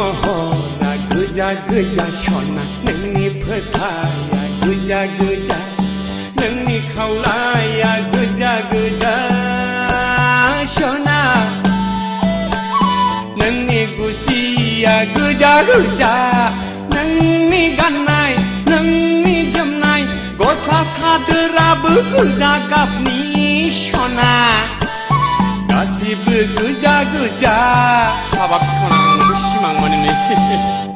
महरा गोजा गोजा सना नोंनि फोथाया गोजा गोजा नोंनि खावलाया गोजा गोजा सना नोंनि गुस्थिया गोजा गोजा नोंनि गाननाय नोंनि जोमनाय गस्ला सादोराबो गोजा गाबनि सना गासिबो गोजा गोजा हाबाब सना नोंखौ सिमां मोनो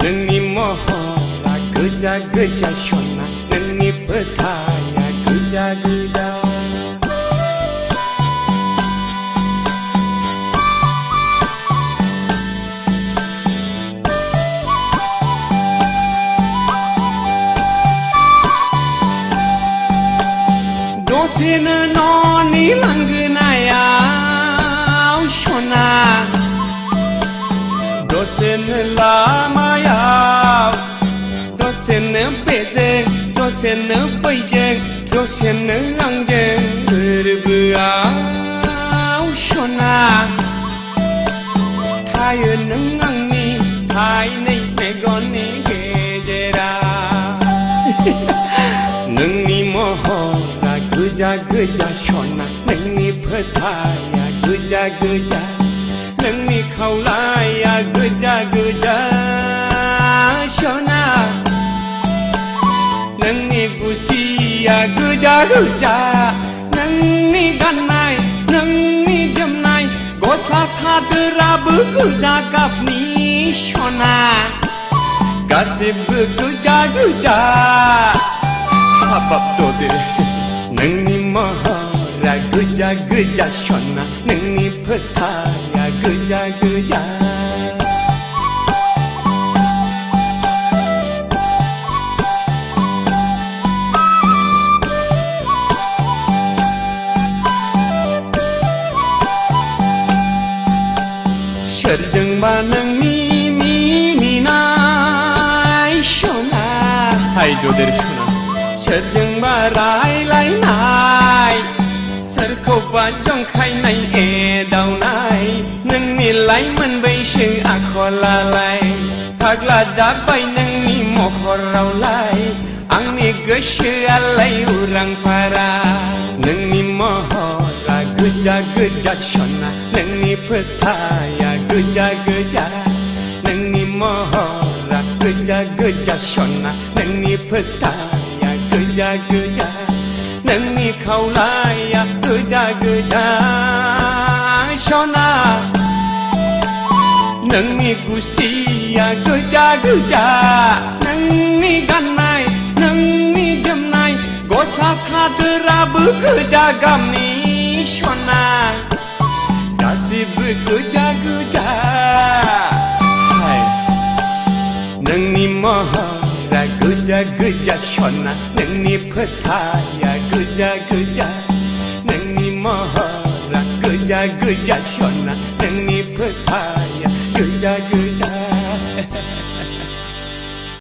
नोंनि महरा गोजा गोजा सना नोंनि फोथाया गोजा गोजा दसेनो न'नि लांगोनायाव सना दसेनो लामायाव दसेनो बेजों दसेनो बैजों दसेनो आंजों गोरबोआव सना थायो नों आंनि थाइनै मेगननि गेजेराव नोंनि महरा गोजा गोजा सना नोंनि फोथाया गोजा गोजा नोंनि खावलाया गोजा गोजा सना नोंनि गुस्थिया गोजा गोजा नोंनि गाननाय नोंनि जोमनाय गस्ला सादोराबो गोजा गाबनि सना गासिबो गोजा गोजा हाबाब ददे नोंनि महरा गोजा गोजा सना नोंनि फोथाया गोजा गोजा सोरजोंबा नोंनि मिनिनाय सना हाय ददेर सना सोरजोंबा रायलायनाय सोरखौबा जंखायनाय एदावनाय नोंनि लाइमोन बैसो आखलालाय फाग्ला जाबाय नोंनि महरावलाय आंनि गोसोआलाय उरां फारा नोंनि महरा गोजा गोजा सना नोंनि फोथाया गोजा गोजा नोंनि महरा गोजा गोजा सना नोंनि फोथाया गोजा गोजा नोंनि खावलाया गोजा गोजा सना नोंनि गुस्थिया गोजा गोजा नोंनि गाननाय नोंनि जोमनाय गस्ला सादोराबो गोजा गाबनि सना गासिबो गोजा गोजा नोंनि महरा गोजा गोजा सना नोंनि फोथाया गोजा गोजा नोंनि महरा गोजा गोजा सना नोंनि फोथाया गोजा गोजा